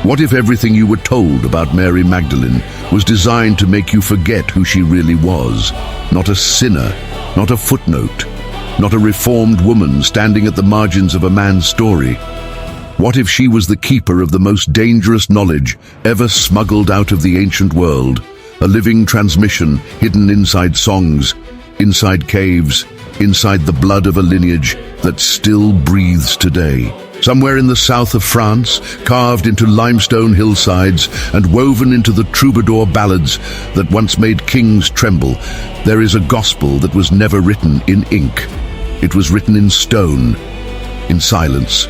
What if everything you were told about Mary Magdalene was designed to make you forget who she really was? Not a sinner, not a footnote, not a reformed woman standing at the margins of a man's story. What if she was the keeper of the most dangerous knowledge ever smuggled out of the ancient world? A living transmission hidden inside songs, inside caves, inside the blood of a lineage that still breathes today. Somewhere in the south of France, carved into limestone hillsides and woven into the Troubadour ballads that once made kings tremble, there is a gospel that was never written in ink. It was written in stone, in silence.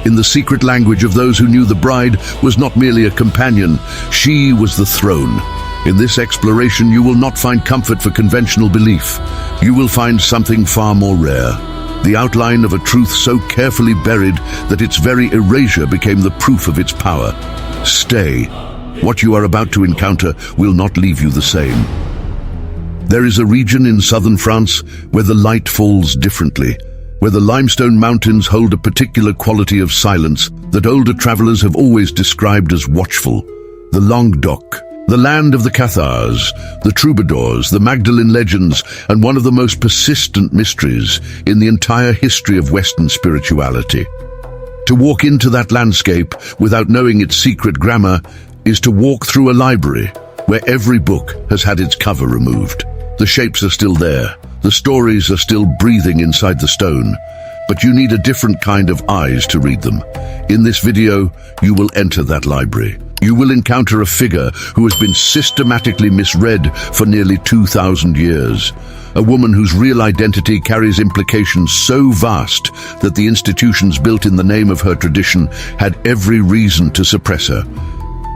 In the secret language of those who knew the bride was not merely a companion, she was the throne. In this exploration, you will not find comfort for conventional belief. You will find something far more rare. The outline of a truth so carefully buried that its very erasure became the proof of its power. Stay. What you are about to encounter will not leave you the same. There is a region in southern France where the light falls differently, where the limestone mountains hold a particular quality of silence that older travelers have always described as watchful. The Languedoc, the land of the Cathars, the Troubadours, the Magdalene legends, and one of the most persistent mysteries in the entire history of Western spirituality. To walk into that landscape without knowing its secret grammar is to walk through a library where every book has had its cover removed. The shapes are still there, the stories are still breathing inside the stone, but you need a different kind of eyes to read them. In this video, you will enter that library. You will encounter a figure who has been systematically misread for nearly 2,000 years. A woman whose real identity carries implications so vast that the institutions built in the name of her tradition had every reason to suppress her.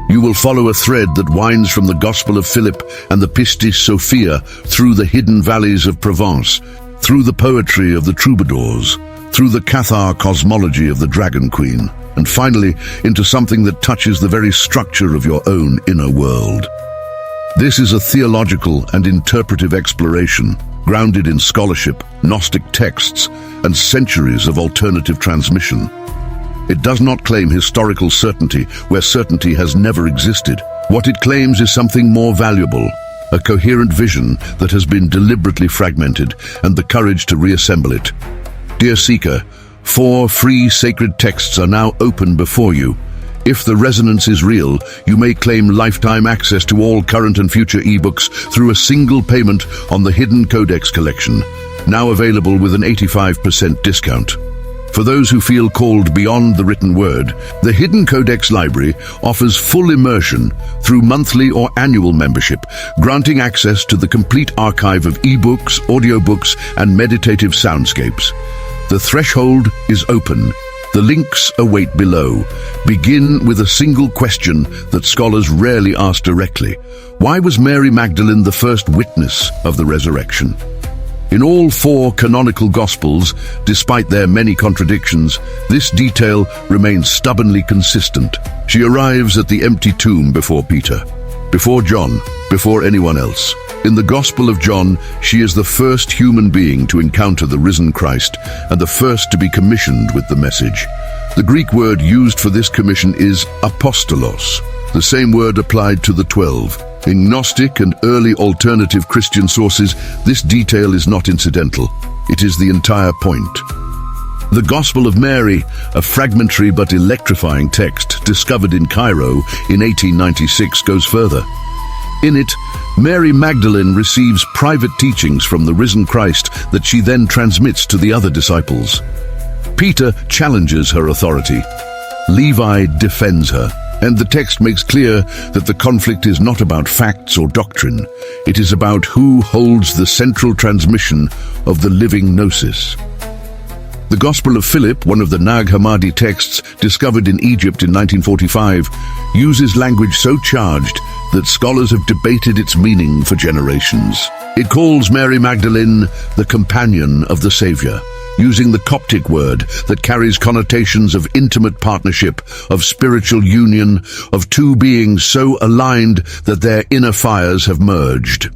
You will follow a thread that winds from the Gospel of Philip and the Pistis Sophia through the hidden valleys of Provence, through the poetry of the Troubadours, through the Cathar cosmology of the Dragon Queen, and finally into something that touches the very structure of your own inner world. This is a theological and interpretive exploration, grounded in scholarship, Gnostic texts, and centuries of alternative transmission. It does not claim historical certainty where certainty has never existed. What it claims is something more valuable, a coherent vision that has been deliberately fragmented, and the courage to reassemble it. Dear Seeker, 4 free sacred texts are now open before you. If the resonance is real, you may claim lifetime access to all current and future eBooks through a single payment on the Hidden Codex Collection, now available with an 85% discount. For those who feel called beyond the written word, the Hidden Codex Library offers full immersion through monthly or annual membership, granting access to the complete archive of eBooks, audiobooks, and meditative soundscapes. The threshold is open. The links await below. Begin with a single question that scholars rarely ask directly. Why was Mary Magdalene the first witness of the resurrection? In all 4 canonical Gospels, despite their many contradictions, this detail remains stubbornly consistent. She arrives at the empty tomb before Peter, before John, before anyone else. In the Gospel of John, she is the first human being to encounter the risen Christ and the first to be commissioned with the message. The Greek word used for this commission is apostolos, the same word applied to the 12. In Gnostic and early alternative Christian sources, this detail is not incidental. It is the entire point. The Gospel of Mary, a fragmentary but electrifying text discovered in Cairo in 1896, goes further. In it, Mary Magdalene receives private teachings from the risen Christ that she then transmits to the other disciples. Peter challenges her authority. Levi defends her. And the text makes clear that the conflict is not about facts or doctrine. It is about who holds the central transmission of the living gnosis. The Gospel of Philip, one of the Nag Hammadi texts discovered in Egypt in 1945, uses language so charged that scholars have debated its meaning for generations. It calls Mary Magdalene the companion of the Savior, using the Coptic word that carries connotations of intimate partnership, of spiritual union, of 2 beings so aligned that their inner fires have merged.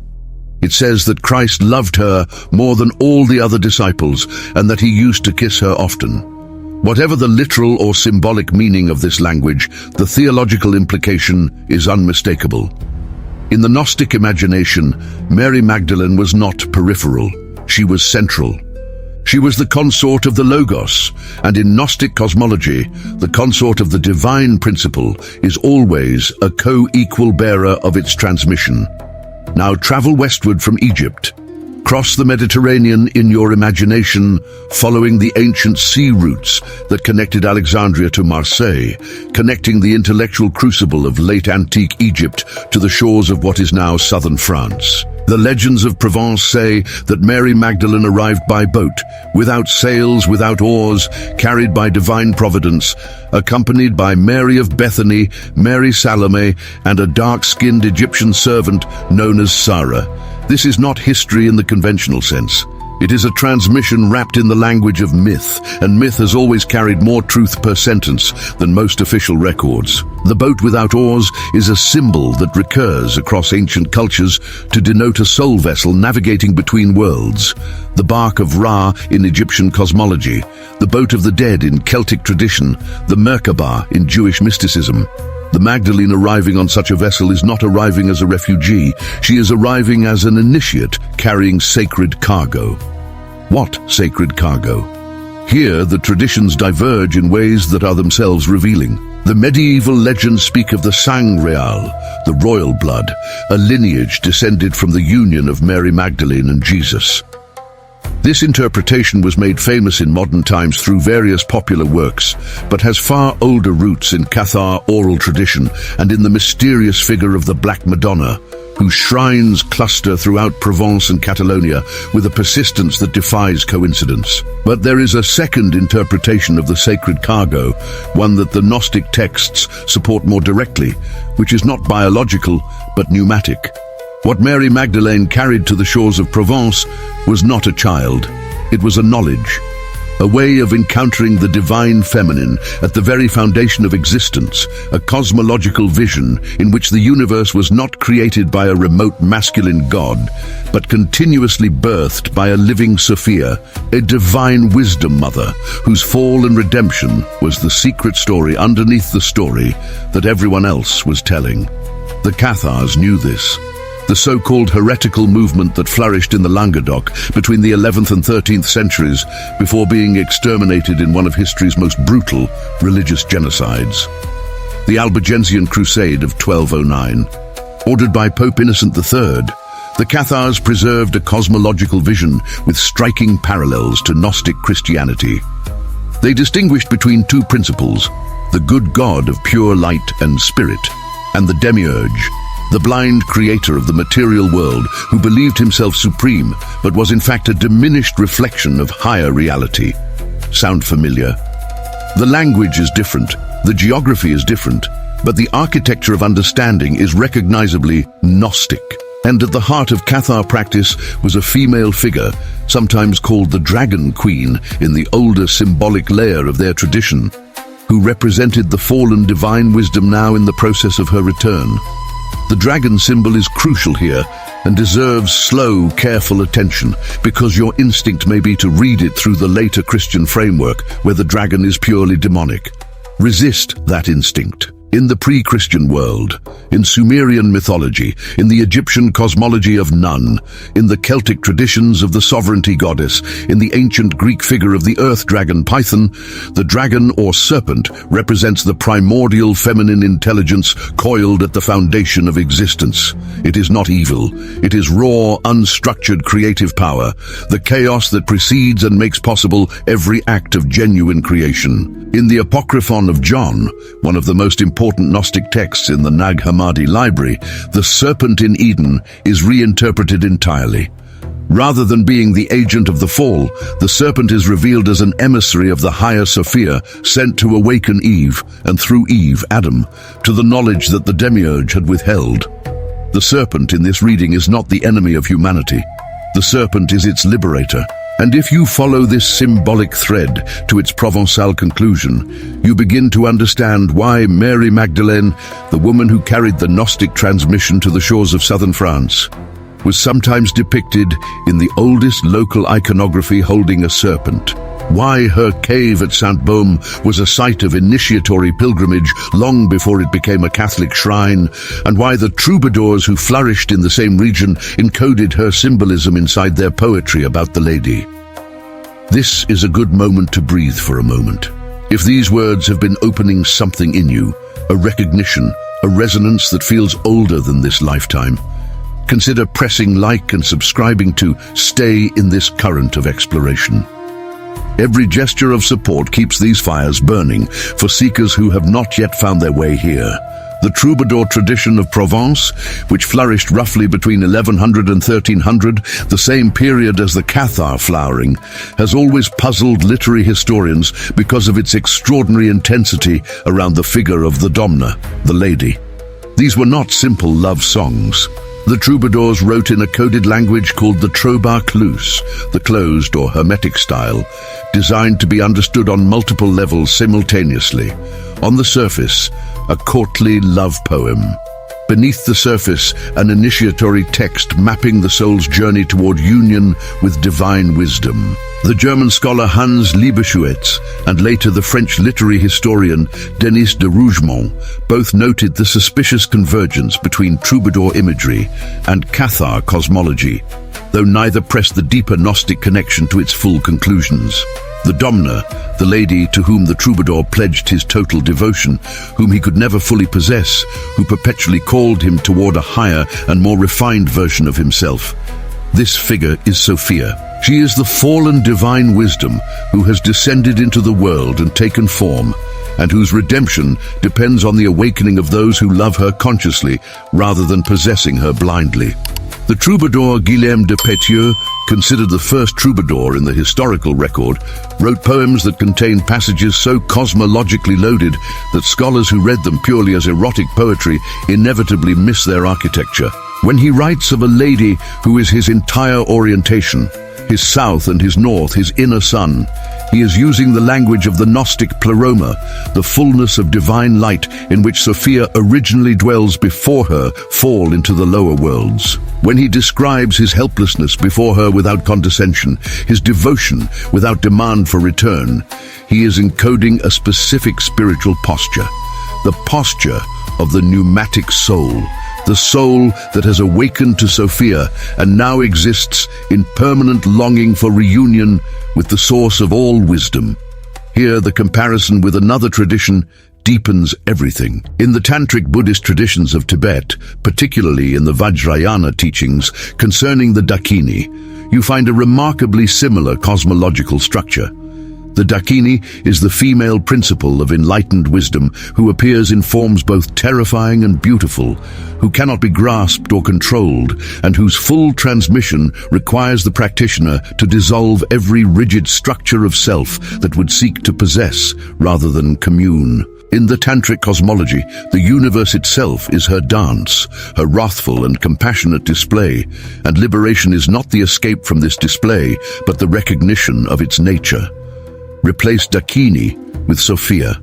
It says that Christ loved her more than all the other disciples and that he used to kiss her often. Whatever the literal or symbolic meaning of this language, the theological implication is unmistakable. In the Gnostic imagination, Mary Magdalene was not peripheral, she was central. She was the consort of the Logos, and in Gnostic cosmology, the consort of the divine principle is always a co-equal bearer of its transmission. Now travel westward from Egypt. Cross the Mediterranean in your imagination, following the ancient sea routes that connected Alexandria to Marseille, connecting the intellectual crucible of late antique Egypt to the shores of what is now southern France. The legends of Provence say that Mary Magdalene arrived by boat, without sails, without oars, carried by divine providence, accompanied by Mary of Bethany, Mary Salome, and a dark-skinned Egyptian servant known as Sarah. This is not history in the conventional sense. It is a transmission wrapped in the language of myth, and myth has always carried more truth per sentence than most official records. The boat without oars is a symbol that recurs across ancient cultures to denote a soul vessel navigating between worlds. The bark of Ra in Egyptian cosmology, the boat of the dead in Celtic tradition, the Merkabah in Jewish mysticism. The Magdalene arriving on such a vessel is not arriving as a refugee, she is arriving as an initiate carrying sacred cargo. What sacred cargo? Here the traditions diverge in ways that are themselves revealing. The medieval legends speak of the sang real, the royal blood, a lineage descended from the union of Mary Magdalene and Jesus. This interpretation was made famous in modern times through various popular works, but has far older roots in Cathar oral tradition and in the mysterious figure of the Black Madonna, whose shrines cluster throughout Provence and Catalonia with a persistence that defies coincidence. But there is a second interpretation of the sacred cargo, one that the Gnostic texts support more directly, which is not biological but pneumatic. What Mary Magdalene carried to the shores of Provence was not a child, it was a knowledge, a way of encountering the divine feminine at the very foundation of existence, a cosmological vision in which the universe was not created by a remote masculine god, but continuously birthed by a living Sophia, a divine wisdom mother, whose fall and redemption was the secret story underneath the story that everyone else was telling. The Cathars knew this. The so-called heretical movement that flourished in the Languedoc between the 11th and 13th centuries before being exterminated in one of history's most brutal religious genocides. The Albigensian Crusade of 1209. Ordered by Pope Innocent III, the Cathars preserved a cosmological vision with striking parallels to Gnostic Christianity. They distinguished between two principles, the good God of pure light and spirit, and the demiurge, the blind creator of the material world who believed himself supreme but was in fact a diminished reflection of higher reality. Sound familiar? The language is different, the geography is different, but the architecture of understanding is recognizably Gnostic. And at the heart of Cathar practice was a female figure, sometimes called the Dragon Queen in the older symbolic layer of their tradition, who represented the fallen divine wisdom now in the process of her return. The dragon symbol is crucial here and deserves slow, careful attention because your instinct may be to read it through the later Christian framework where the dragon is purely demonic. Resist that instinct. In the pre-Christian world, in Sumerian mythology, in the Egyptian cosmology of Nun, in the Celtic traditions of the sovereignty goddess, in the ancient Greek figure of the earth dragon Python, the dragon or serpent represents the primordial feminine intelligence coiled at the foundation of existence. It is not evil. It is raw, unstructured creative power, the chaos that precedes and makes possible every act of genuine creation. In the Apocryphon of John, one of the most important Gnostic texts in the Nag Hammadi library, the serpent in Eden is reinterpreted entirely. Rather than being the agent of the fall, the serpent is revealed as an emissary of the higher Sophia sent to awaken Eve, and through Eve, Adam, to the knowledge that the demiurge had withheld. The serpent in this reading is not the enemy of humanity. The serpent is its liberator. And if you follow this symbolic thread to its Provençal conclusion, you begin to understand why Mary Magdalene, the woman who carried the Gnostic transmission to the shores of southern France, was sometimes depicted in the oldest local iconography holding a serpent. why her cave at Saint-Baume was a site of initiatory pilgrimage long before it became a Catholic shrine, and why the troubadours who flourished in the same region encoded her symbolism inside their poetry about the lady. This is a good moment to breathe for a moment. If these words have been opening something in you, a recognition, a resonance that feels older than this lifetime, consider pressing like and subscribing to Stay in this current of exploration. Every gesture of support keeps these fires burning for seekers who have not yet found their way here. The Troubadour tradition of Provence, which flourished roughly between 1100 and 1300, the same period as the Cathar flowering, has always puzzled literary historians because of its extraordinary intensity around the figure of the Domna, the lady. These were not simple love songs. The troubadours wrote in a coded language called the Troubadour, the closed or hermetic style, designed to be understood on multiple levels simultaneously. On the surface, a courtly love poem. Beneath the surface, an initiatory text mapping the soul's journey toward union with divine wisdom. The German scholar Hans Liebeschewitz and later the French literary historian Denis de Rougemont both noted the suspicious convergence between troubadour imagery and Cathar cosmology, though neither pressed the deeper Gnostic connection to its full conclusions. The Domna, the lady to whom the troubadour pledged his total devotion, whom he could never fully possess, who perpetually called him toward a higher and more refined version of himself. This figure is Sophia. She is the fallen divine wisdom who has descended into the world and taken form, and whose redemption depends on the awakening of those who love her consciously rather than possessing her blindly. The troubadour Guillaume de Pétieux, considered the first troubadour in the historical record, wrote poems that contained passages so cosmologically loaded that scholars who read them purely as erotic poetry inevitably miss their architecture. When he writes of a lady who is his entire orientation, his south and his north, his inner sun, he is using the language of the Gnostic pleroma, the fullness of divine light in which Sophia originally dwells before her fall into the lower worlds. When he describes his helplessness before her without condescension, his devotion without demand for return, he is encoding a specific spiritual posture, the posture of the pneumatic soul, the soul that has awakened to Sophia and now exists in permanent longing for reunion with the source of all wisdom. Here, the comparison with another tradition deepens everything. In the Tantric Buddhist traditions of Tibet, particularly in the Vajrayana teachings concerning the Dakini, you find a remarkably similar cosmological structure. The Dakini is the female principle of enlightened wisdom who appears in forms both terrifying and beautiful, who cannot be grasped or controlled, and whose full transmission requires the practitioner to dissolve every rigid structure of self that would seek to possess rather than commune. In the Tantric cosmology, the universe itself is her dance, her wrathful and compassionate display, and liberation is not the escape from this display, but the recognition of its nature. Replace Dakini with Sophia.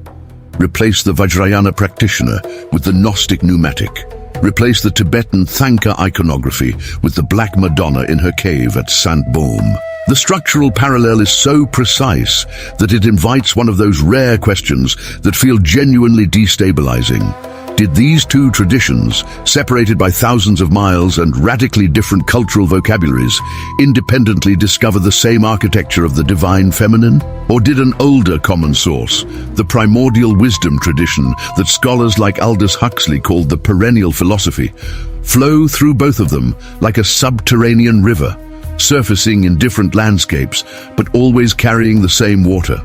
Replace the Vajrayana practitioner with the Gnostic pneumatic. Replace the Tibetan Thangka iconography with the Black Madonna in her cave at Saint-Baume. The structural parallel is so precise that it invites one of those rare questions that feel genuinely destabilizing. Did these two traditions, separated by thousands of miles and radically different cultural vocabularies, independently discover the same architecture of the divine feminine? Or did an older common source, the primordial wisdom tradition that scholars like Aldous Huxley called the perennial philosophy, flow through both of them like a subterranean river, surfacing in different landscapes, but always carrying the same water?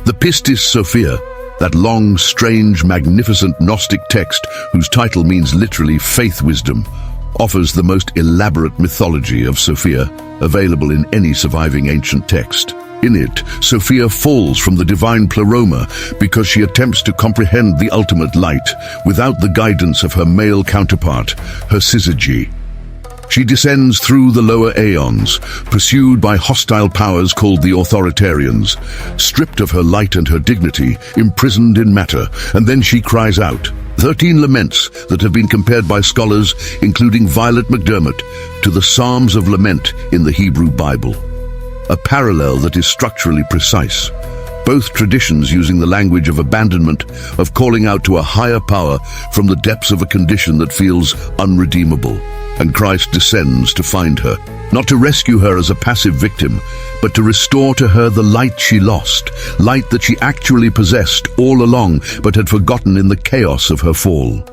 The Pistis Sophia, that long, strange, magnificent Gnostic text whose title means literally faith wisdom, offers the most elaborate mythology of Sophia available in any surviving ancient text. In it, Sophia falls from the divine pleroma because she attempts to comprehend the ultimate light without the guidance of her male counterpart, her syzygy. She descends through the lower aeons, pursued by hostile powers called the authoritarians, stripped of her light and her dignity, imprisoned in matter, and then she cries out. 13 laments that have been compared by scholars, including Violet McDermott, to the Psalms of Lament in the Hebrew Bible. a parallel that is structurally precise. Both traditions using the language of abandonment, of calling out to a higher power from the depths of a condition that feels unredeemable. And Christ descends to find her, not to rescue her as a passive victim, but to restore to her the light she lost, light that she actually possessed all along but had forgotten in the chaos of her fall.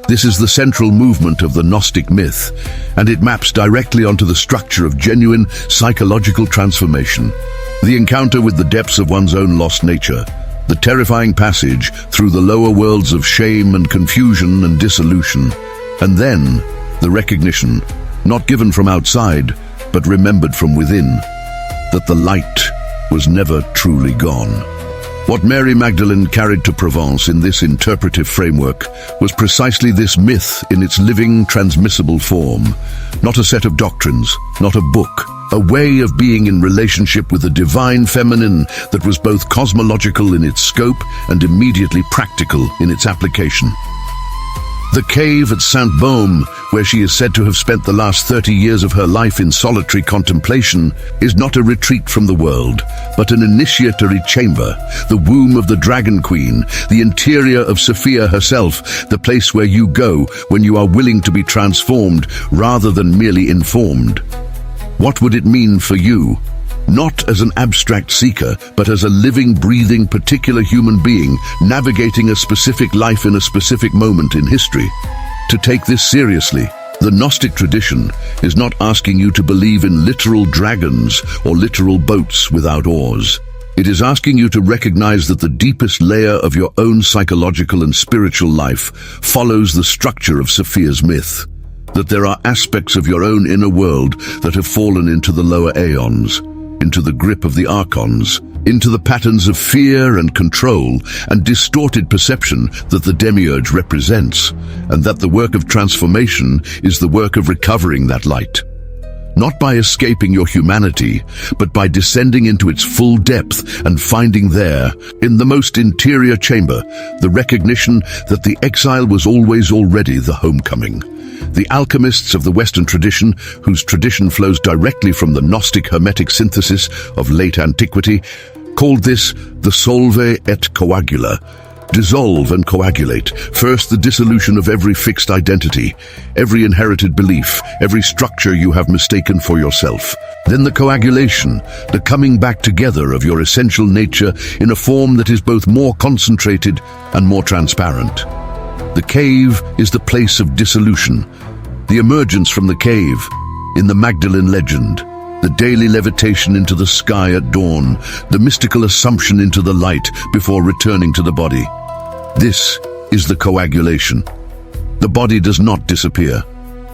This is the central movement of the Gnostic myth, and it maps directly onto the structure of genuine psychological transformation. The encounter with the depths of one's own lost nature, the terrifying passage through the lower worlds of shame and confusion and dissolution, and then the recognition, not given from outside, but remembered from within, that the light was never truly gone. What Mary Magdalene carried to Provence in this interpretive framework was precisely this myth in its living, transmissible form. Not a set of doctrines, not a book, a way of being in relationship with the divine feminine that was both cosmological in its scope and immediately practical in its application. The cave at Saint-Baume, where she is said to have spent the last 30 years of her life in solitary contemplation, is not a retreat from the world, but an initiatory chamber, the womb of the Dragon Queen, the interior of Sophia herself, the place where you go when you are willing to be transformed rather than merely informed. What would it mean for you? Not as an abstract seeker, but as a living, breathing, particular human being, navigating a specific life in a specific moment in history. To take this seriously, the Gnostic tradition is not asking you to believe in literal dragons or literal boats without oars. It is asking you to recognize that the deepest layer of your own psychological and spiritual life follows the structure of Sophia's myth. That there are aspects of your own inner world that have fallen into the lower aeons, into the grip of the archons, into the patterns of fear and control and distorted perception that the demiurge represents, and that the work of transformation is the work of recovering that light. Not by escaping your humanity, but by descending into its full depth and finding there, in the most interior chamber, the recognition that the exile was always already the homecoming. The alchemists of the Western tradition, whose tradition flows directly from the Gnostic Hermetic synthesis of late antiquity, called this the solve et coagula, dissolve and coagulate. First, the dissolution of every fixed identity, every inherited belief, every structure you have mistaken for yourself. Then the coagulation, the coming back together of your essential nature in a form that is both more concentrated and more transparent. The cave is the place of dissolution, the emergence from the cave in the Magdalene legend, the daily levitation into the sky at dawn, the mystical assumption into the light before returning to the body. This is the coagulation. The body does not disappear.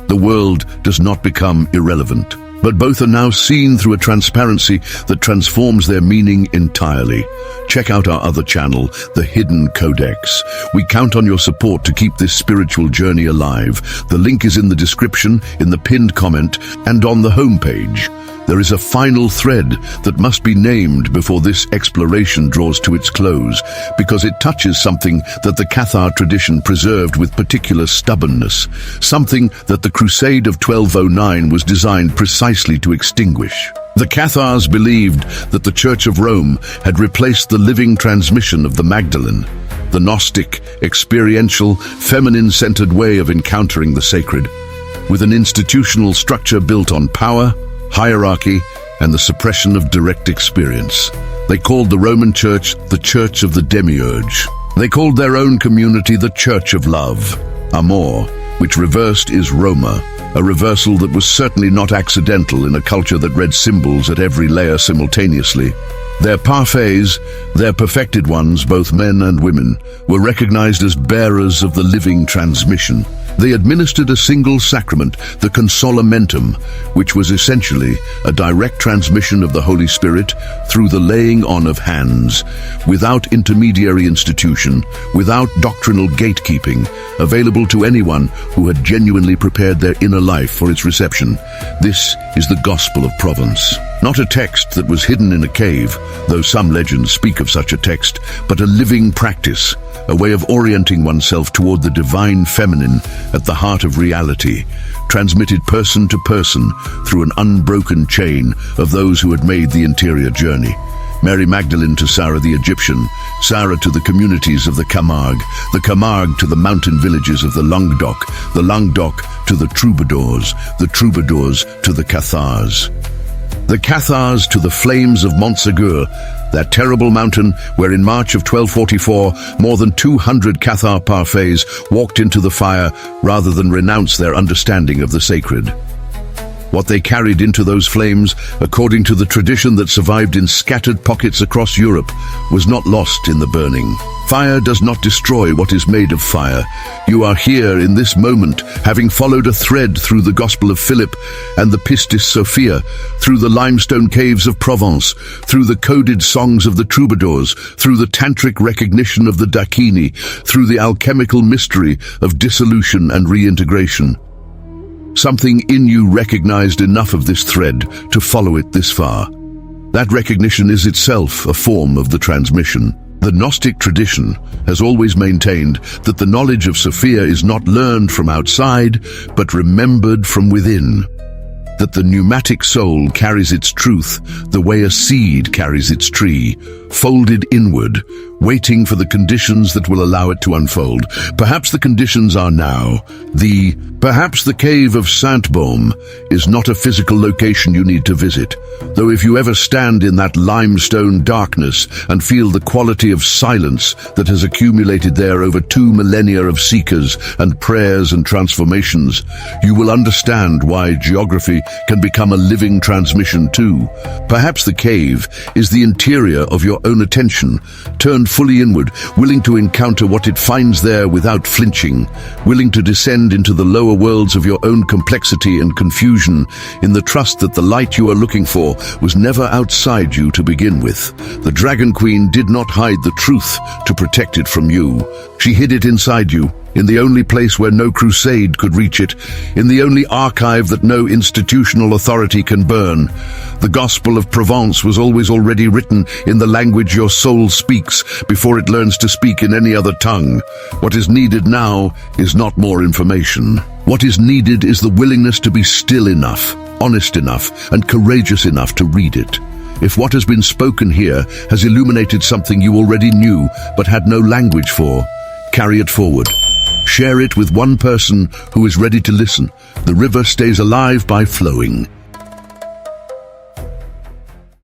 The world does not become irrelevant. But both are now seen through a transparency that transforms their meaning entirely. Check out our other channel, the Hidden Codex. We count on your support to keep this spiritual journey alive. The link is in the description, in the pinned comment, and on the homepage. There is a final thread that must be named before this exploration draws to its close, because it touches something that the Cathar tradition preserved with particular stubbornness, something that the Crusade of 1209 was designed precisely to extinguish. The Cathars believed that the Church of Rome had replaced the living transmission of the Magdalene, the Gnostic, experiential, feminine-centered way of encountering the sacred, with an institutional structure built on power, hierarchy, and the suppression of direct experience. They called the Roman Church the Church of the Demiurge. They called their own community the Church of Love, Amor, which reversed is Roma, a reversal that was certainly not accidental in a culture that read symbols at every layer simultaneously. Their parfaits, their perfected ones, both men and women, were recognized as bearers of the living transmission. They administered a single sacrament, the consolamentum, which was essentially a direct transmission of the Holy Spirit through the laying on of hands, without intermediary institution, without doctrinal gatekeeping, available to anyone who had genuinely prepared their inner life for its reception. This is the Gospel of Provence. Not a text that was hidden in a cave, though some legends speak of such a text, but a living practice, a way of orienting oneself toward the divine feminine at the heart of reality, transmitted person to person through an unbroken chain of those who had made the interior journey. Mary Magdalene to Sarah the Egyptian, Sarah to the communities of the Camargue to the mountain villages of the Languedoc to the Troubadours to the Cathars. The Cathars to the flames of Montsegur, that terrible mountain where in March of 1244 more than 200 Cathar parfaits walked into the fire rather than renounce their understanding of the sacred. What they carried into those flames, according to the tradition that survived in scattered pockets across Europe, was not lost in the burning. Fire does not destroy what is made of fire. You are here in this moment, having followed a thread through the Gospel of Philip and the Pistis Sophia, through the limestone caves of Provence, through the coded songs of the Troubadours, through the tantric recognition of the Dakini, through the alchemical mystery of dissolution and reintegration. Something in you recognized enough of this thread to follow it this far. That recognition is itself a form of the transmission. The Gnostic tradition has always maintained that the knowledge of Sophia is not learned from outside, but remembered from within. That the pneumatic soul carries its truth the way a seed carries its tree, folded inward, waiting for the conditions that will allow it to unfold. Perhaps the conditions are now. Perhaps the cave of Saint-Baume is not a physical location you need to visit, though if you ever stand in that limestone darkness and feel the quality of silence that has accumulated there over 2 millennia of seekers and prayers and transformations, you will understand why geography can become a living transmission too. Perhaps the cave is the interior of your own attention, turned fully inward, willing to encounter what it finds there without flinching, willing to descend into the lower worlds of your own complexity and confusion, in the trust that the light you are looking for was never outside you to begin with. The Dragon Queen did not hide the truth to protect it from you. She hid it inside you, in the only place where no crusade could reach it, in the only archive that no institutional authority can burn. The Gospel of Provence was always already written in the language your soul speaks before it learns to speak in any other tongue. What is needed now is not more information. What is needed is the willingness to be still enough, honest enough, and courageous enough to read it. If what has been spoken here has illuminated something you already knew but had no language for, carry it forward. Share it with one person who is ready to listen. The river stays alive by flowing.